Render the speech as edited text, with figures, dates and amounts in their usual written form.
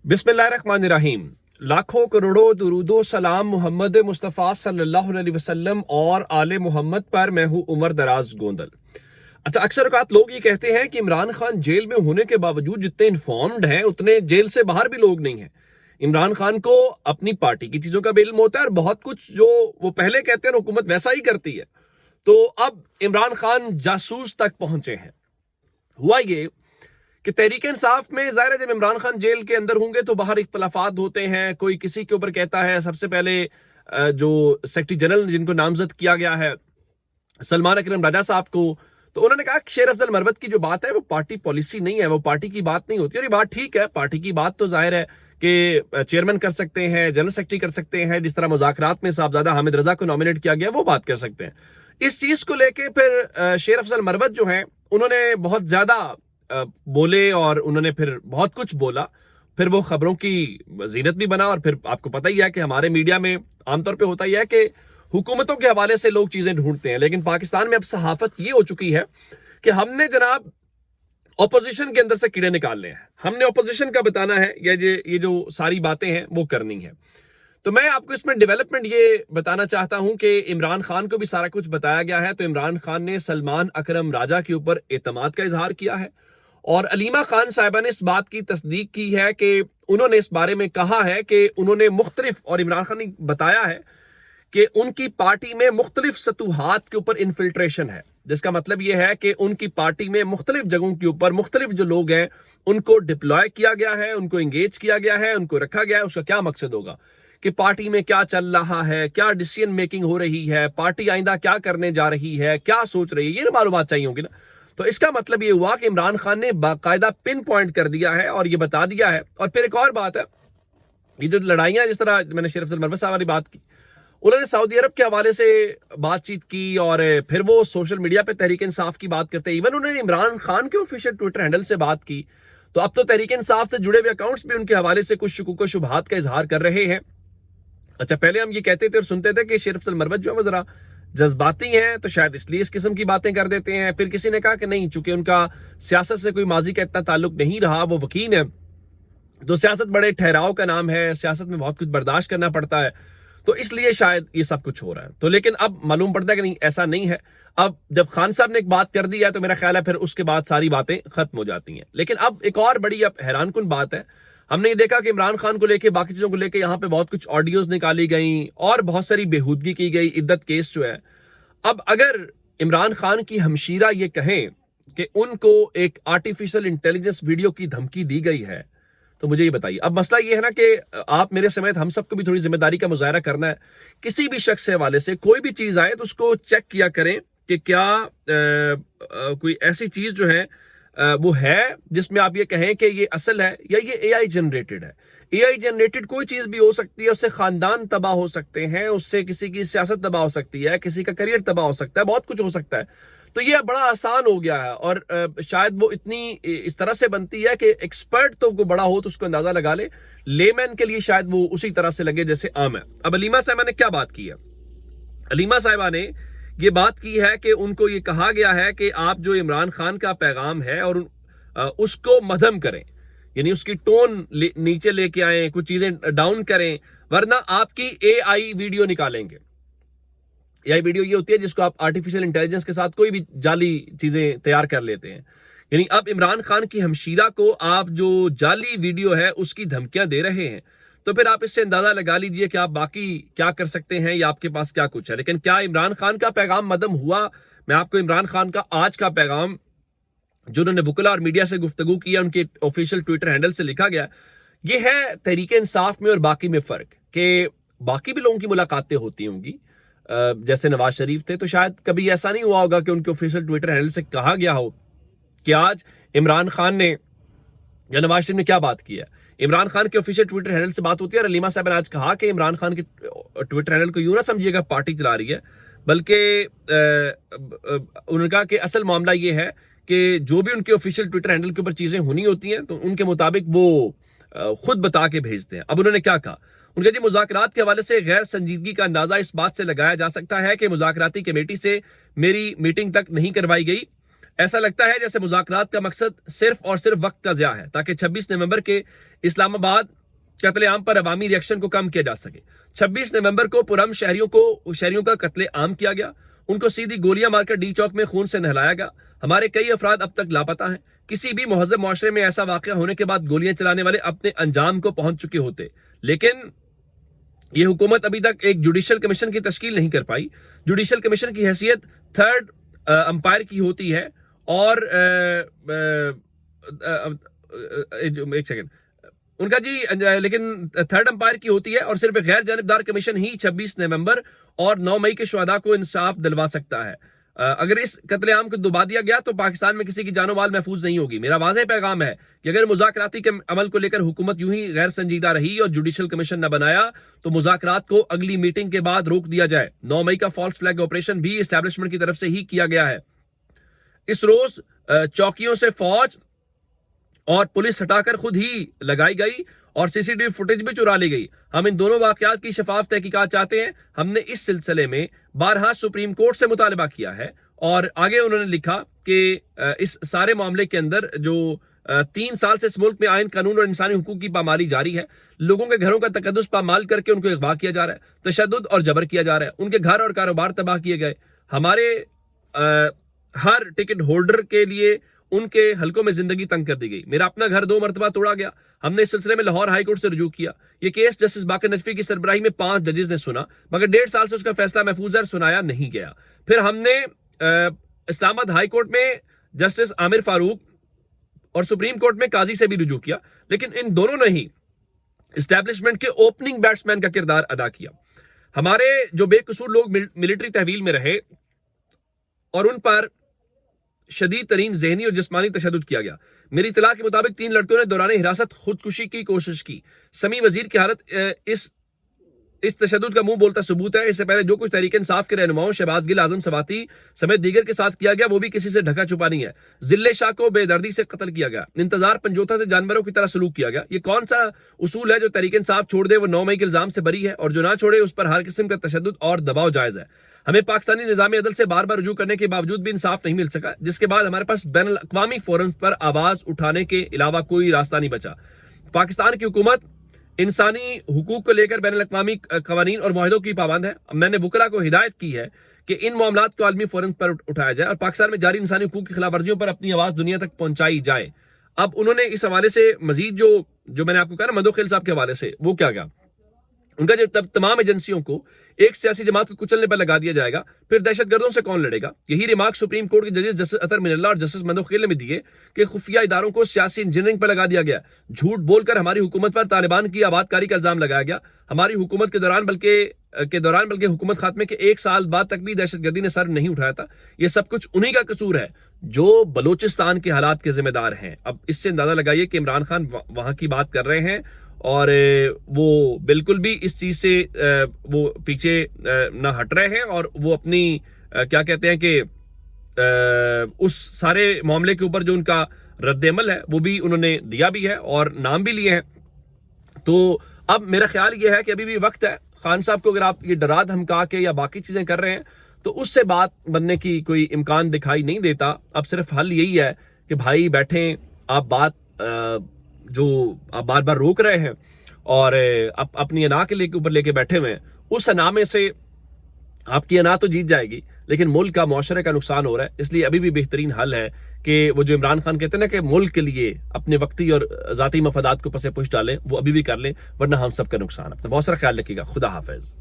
बिस्मिल्लाहिर्रहमानिर्रहीम। लाखों करोड़ों दुरूदो सलाम मोहम्मद मुस्तफ़ा सल्लल्लाहु अलैहि वसल्लम और आले मोहम्मद पर। मैं हूँ उमर दराज गोंदल। अच्छा, अक्सर औकात लोग ये कहते हैं कि इमरान खान जेल में होने के बावजूद जितने इन्फॉर्म्ड हैं उतने जेल से बाहर भी लोग नहीं हैं। इमरान खान को अपनी पार्टी की चीजों का भी इल्म होता है और बहुत कुछ जो वो पहले कहते हैं हुकूमत वैसा ही करती है। तो अब इमरान खान जासूस तक पहुंचे हैं। हुआ ये कि तहरीक इंसाफ में ज़ाहिर है जब इमरान खान जेल के अंदर होंगे तो बाहर इख्तलाफात होते हैं, कोई किसी के ऊपर कहता है। सबसे पहले जो सेक्रेटरी जनरल जिनको नामजद किया गया है सलमान अकरम राजा साहब को, तो उन्होंने कहा कि शेर अफजल मरवत की जो बात है वो पार्टी पॉलिसी नहीं है, वो पार्टी की बात नहीं होती। और ये बात ठीक है, पार्टी की बात तो जाहिर है कि चेयरमैन कर सकते हैं, जनरल सेक्रेटरी कर सकते हैं, जिस तरह मुज़ाकरात में साहबजादा हामिद रजा को नॉमिनेट किया गया वो बात कर सकते हैं। इस चीज को लेके फिर शेर अफजल मरवत जो है उन्होंने बहुत ज्यादा बोले और उन्होंने फिर बहुत कुछ बोला। फिर वो खबरों की जीनत भी बना। और फिर आपको पता ही है कि हमारे मीडिया में आमतौर पे होता ही है कि हुकूमतों के हवाले से लोग चीजें ढूंढते हैं, लेकिन पाकिस्तान में अब सहाफत ये हो चुकी है कि हमने जनाब ऑपोजिशन के अंदर से कीड़े निकालने हैं, हमने ऑपोजिशन का बताना है, ये जो सारी बातें हैं वो करनी है। तो मैं आपको इसमें डेवलपमेंट ये बताना चाहता हूं कि इमरान खान को भी सारा कुछ बताया गया है। तो इमरान खान ने सलमान अकरम राजा के ऊपर एतमाद का इजहार किया है और अलीमा खान साहिबा ने इस बात की तस्दीक की है कि उन्होंने इस बारे में कहा है कि उन्होंने मुख्तलिफ, और इमरान खान ने बताया है कि उनकी पार्टी में मुख्तलिफ सतूहात के ऊपर इन्फिल्ट्रेशन है, जिसका मतलब यह है कि उनकी पार्टी में मुख्तलिफ जगहों के ऊपर मुख्तलिफ जो लोग हैं उनको डिप्लॉय किया गया है, उनको एंगेज किया गया है, उनको रखा गया है। उसका क्या मकसद होगा कि पार्टी में क्या चल रहा है, क्या डिसीजन मेकिंग हो रही है, पार्टी आइंदा क्या करने जा रही है, क्या सोच रही है, ये मालूमात चाहिए होगी ना। तो इसका मतलब ये हुआ कि इमरान खान ने बाकायदा पिन पॉइंट कर दिया है और ये बता दिया है। और फिर एक और बात है, ये जो लड़ाइयां, जिस तरह मैंने शेर अफजल मरवत साहब वाली बात की, उन्होंने सऊदी अरब के हवाले से बातचीत की और फिर वो सोशल मीडिया पे तहरीक इंसाफ की बात करते हैं। इवन उन्होंने इमरान खान के ऑफिशियल ट्विटर हैंडल से बात की। तो अब तो तहरीक इंसाफ से जुड़े हुए अकाउंट्स भी उनके हवाले से कुछ शुकूक व शुबहात का इजहार कर रहे हैं। अच्छा, पहले हम ये कहते थे और सुनते थे कि शेर अफजल मरवत जो है वो जरा जज्बाती हैं, तो शायद इसलिए इस किस्म की बातें कर देते हैं। फिर किसी ने कहा कि नहीं, चूंकि उनका सियासत से कोई माजी का इतना ताल्लुक नहीं रहा, वो वकील है, तो सियासत बड़े ठहराव का नाम है, सियासत में बहुत कुछ बर्दाश्त करना पड़ता है, तो इसलिए शायद ये सब कुछ हो रहा है। तो लेकिन अब मालूम पड़ता है कि नहीं, ऐसा नहीं है। अब जब खान साहब ने एक बात कर दी है तो मेरा ख्याल है फिर उसके बाद सारी बातें खत्म हो जाती हैं। लेकिन अब एक और बड़ी अब हैरानकुन बात है, हमने ये देखा कि इमरान खान को लेके, बाकी चीजों को लेके यहाँ पे बहुत कुछ ऑडियोज निकाली गई और बहुत सारी बेहूदगी की गई। इद्दत केस जो है, अब अगर इमरान खान की हमशीरा ये कहें कि उनको एक आर्टिफिशियल इंटेलिजेंस वीडियो की धमकी दी गई है, तो मुझे ये बताइए। अब मसला ये है ना कि आप मेरे समेत हम सबको भी थोड़ी जिम्मेदारी का मुजाहरा करना है। किसी भी शख्स के हवाले से कोई भी चीज आए तो उसको चेक किया करें कि क्या कोई ऐसी चीज जो है वो है जिसमें आप ये कहें कि ये असल है या ये एआई जनरेटेड है। एआई जनरेटेड कोई चीज भी हो सकती है, उससे खानदान तबाह हो सकते हैं, उससे किसी की सियासत तबाह हो सकती है, किसी का करियर तबाह हो सकता है, बहुत कुछ हो सकता है। तो ये बड़ा आसान हो गया है और शायद वो इतनी इस तरह से बनती है कि एक्सपर्ट तो को बड़ा हो तो उसको अंदाजा लगा ले, लेमैन के लिए शायद वो उसी तरह से लगे जैसे आम है। अब अलीमा साहिबा ने क्या बात की है? अलीमा साहिबा ने ये बात की है कि उनको ये कहा गया है कि आप जो इमरान खान का पैगाम है और उसको मध्यम करें, यानी उसकी टोन नीचे लेके आए, कुछ चीजें डाउन करें, वरना आपकी एआई वीडियो निकालेंगे। एआई वीडियो ये होती है जिसको आप आर्टिफिशियल इंटेलिजेंस के साथ कोई भी जाली चीजें तैयार कर लेते हैं। यानी अब इमरान खान की हमशीरा को आप जो जाली वीडियो है उसकी धमकियां दे रहे हैं, तो फिर आप इससे अंदाजा लगा लीजिए कि आप बाकी क्या कर सकते हैं या आपके पास क्या कुछ है। लेकिन क्या इमरान खान का पैगाम मदम हुआ? मैं आपको इमरान खान का आज का पैगाम जो उन्होंने वुकला और मीडिया से गुफ्तगू किया, उनके ऑफिशियल ट्विटर हैंडल से लिखा गया, ये है तहरीक इंसाफ में और बाकी में फर्क कि बाकी भी लोगों की मुलाकातें होती होंगी, जैसे नवाज शरीफ थे, तो शायद कभी ऐसा नहीं हुआ होगा कि उनके ऑफिशियल ट्विटर हैंडल से कहा गया हो कि आज इमरान खान ने या नवाज शरीफ ने क्या बात की है। इमरान खान के ऑफिशियल ट्विटर हैंडल से बात होती है और अलीमा साहब ने आज कहा कि इमरान खान के ट्विटर हैंडल को यूं ना समझिएगा पार्टी चला रही है, बल्कि उन्होंने कहा कि असल मामला ये है कि जो भी उनके ऑफिशियल ट्विटर हैंडल के ऊपर चीजें होनी होती हैं तो उनके मुताबिक वो खुद बता के भेजते हैं। अब उन्होंने क्या कहा? उनके जी मुज़ाकरात के हवाले से गैर संजीदगी का अंदाजा इस बात से लगाया जा सकता है कि मुज़ाकराती कमेटी से मेरी मीटिंग तक नहीं करवाई गई। ऐसा लगता है जैसे मुज़ाकरात का मकसद सिर्फ और सिर्फ वक्त का ज़िया है ताकि 26 नवंबर के इस्लामाबाद قتل عام پر عوامی ریئیکشن کو کم کیا جا سکے۔ 26 نومبر کو پرام شہریوں کا قتل عام کیا گیا، ان کو سیدھی گولیاں مار کر ڈی چوک میں خون سے نہلایا گیا۔ ہمارے کئی افراد اب تک لاپتہ ہیں۔ کسی بھی مہذب معاشرے میں ایسا واقعہ ہونے کے بعد گولیاں چلانے والے اپنے انجام کو پہنچ چکے ہوتے، لیکن یہ حکومت ابھی تک ایک جوڈیشل کمیشن کی تشکیل نہیں کر پائی۔ جوڈیشل کمیشن کی حیثیت تھرڈ امپائر کی ہوتی ہے، اور ایک سیکنڈ ان کا لیکن تھرڈ امپائر کی ہوتی ہے، اور صرف ایک غیر جانبدار کمیشن ہی 26 نومبر اور 9 مئی کے شہداء کو انصاف دلوا سکتا ہے۔ اگر اس قتل عام کو دبا دیا گیا تو پاکستان میں کسی کی جان و مال محفوظ نہیں ہوگی۔ میرا واضح پیغام ہے کہ اگر مذاکراتی کے عمل کو لے کر حکومت یوں ہی غیر سنجیدہ رہی اور جوڈیشل کمیشن نہ بنایا تو مذاکرات کو اگلی میٹنگ کے بعد روک دیا جائے۔ 9 مئی کا فالس فلیگ آپریشن بھی اسٹیبلشمنٹ کی طرف سے ہی کیا گیا ہے۔ اس روز چوکیوں سے فوج اور پولیس ہٹا کر خود ہی لگائی گئی اور سی سی ٹی وی فوٹیج بھی چرا لی گئی۔ ہم ان دونوں واقعات کی شفاف تحقیقات چاہتے ہیں۔ ہم نے اس سلسلے میں بارہا سپریم کورٹ سے مطالبہ کیا ہے، اور آگے انہوں نے لکھا کہ اس سارے معاملے کے اندر جو 3 سال سے اس ملک میں آئین قانون اور انسانی حقوق کی پامالی جاری ہے، لوگوں کے گھروں کا تقدس پامال کر کے ان کو اغوا کیا جا رہا ہے، تشدد اور جبر کیا جا رہا ہے، ان کے گھر اور کاروبار تباہ کیے گئے۔ ہمارے ہر ٹکٹ ہولڈر کے لیے ان کے حلقوں میں زندگی تنگ کر دی گئی۔ میرا اپنا گھر 2 مرتبہ توڑا گیا۔ ہم نے اس سلسلے میں لاہور ہائی کورٹ سے رجوع کیا۔ یہ کیس جسٹس باقر نجفی کی سربراہی میں 5 ججز نے سنا، مگر 1.5 سال سے اس کا فیصلہ محفوظ ہے اور سنایا نہیں گیا۔ پھر ہم نے اسلام آباد ہائی کورٹ میں جسٹس عامر فاروق اور سپریم کورٹ میں قاضی سے بھی رجوع کیا، لیکن ان دونوں نے ہی اسٹیبلشمنٹ کے اوپننگ بیٹسمین کا کردار ادا کیا۔ ہمارے جو بے قصور لوگ ملٹری تحویل میں رہے اور ان پر شدید ترین ذہنی اور جسمانی تشدد کیا گیا۔ میری اطلاع کے مطابق 3 لڑکوں نے دوران حراست خودکشی کی کوشش کی۔ سمیع وزیر کی حالت اس تشدد کا منہ بولتا ثبوت ہے۔ اس سے پہلے جو کچھ تحریک انصاف کے رہنماؤں شہباز گل، اعظم سواتی سمیت دیگر کے ساتھ کیا گیا وہ بھی کسی سے ڈھکا چھپا نہیں ہے۔ ذلے شاہ کو بے دردی سے قتل کیا گیا، انتظار پنجوتھا سے جانوروں کی طرح سلوک کیا گیا۔ یہ کون سا اصول ہے جو تحریک انصاف چھوڑ دے وہ 9 مئی کے الزام سے بری ہے، اور جو نہ چھوڑے اس پر ہر قسم کا تشدد اور دباؤ جائز ہے۔ ہمیں پاکستانی نظام عدل سے بار بار رجوع کرنے کے باوجود بھی انصاف نہیں مل سکا، جس کے بعد ہمارے پاس بین الاقوامی فورم پر آواز اٹھانے کے علاوہ کوئی راستہ نہیں بچا۔ پاکستان کی حکومت انسانی حقوق کو لے کر بین الاقوامی قوانین اور معاہدوں کی پابند ہے۔ میں نے وکلاء کو ہدایت کی ہے کہ ان معاملات کو عالمی فورم پر اٹھایا جائے اور پاکستان میں جاری انسانی حقوق کی خلاف ورزیوں پر اپنی آواز دنیا تک پہنچائی جائے۔ اب انہوں نے اس حوالے سے مزید جو میں نے آپ کو کہا نا مدو خیل صاحب کے حوالے سے، وہ کیا ان کا جو تمام ایجنسیوں کو ایک سیاسی جماعت کو کچلنے پر لگا دیا جائے گا، پھر دہشت گردوں سے کون لڑے گا؟ یہی ریمارک سپریم کورٹ کے ججز جسٹس اطہر من اللہ اور جسٹس مدو خیل نے بھی دیے کہ خفیہ اداروں کو سیاسی انجینئرنگ پر لگا دیا گیا۔ جھوٹ بول کر ہماری حکومت پر طالبان کی آباد کاری کا الزام لگایا گیا۔ ہماری حکومت کے دوران بلکہ حکومت خاتمے کے 1 سال بعد تک بھی دہشت گردی نے سر نہیں اٹھایا تھا۔ یہ سب کچھ انہی کا قصور ہے جو بلوچستان کے حالات کے ذمہ دار ہیں۔ اب اس سے اندازہ لگائیے کہ عمران خان وہاں کی بات کر رہے ہیں اور وہ بالکل بھی اس چیز سے وہ پیچھے نہ ہٹ رہے ہیں، اور وہ اپنی کیا کہتے ہیں کہ اس سارے معاملے کے اوپر جو ان کا رد عمل ہے وہ بھی انہوں نے دیا بھی ہے اور نام بھی لیے ہیں۔ تو اب میرا خیال یہ ہے کہ ابھی بھی وقت ہے خان صاحب کو، اگر آپ یہ ڈرا دھمکا کے یا باقی چیزیں کر رہے ہیں تو اس سے بات بننے کی کوئی امکان دکھائی نہیں دیتا۔ اب صرف حل یہی ہے کہ بھائی بیٹھیں، آپ بات جو آپ بار بار روک رہے ہیں اور اپنی انا کے اوپر لے کے بیٹھے ہوئے ہیں، اس انا میں سے آپ کی انا تو جیت جائے گی لیکن ملک کا، معاشرے کا نقصان ہو رہا ہے۔ اس لیے ابھی بھی بہترین حل ہے کہ وہ جو عمران خان کہتے ہیں نا کہ ملک کے لیے اپنے وقتی اور ذاتی مفادات کو پس پش ڈالیں، وہ ابھی بھی کر لیں، ورنہ ہم سب کا نقصان ہے۔ بہت سارا خیال رکھیے گا۔ خدا حافظ۔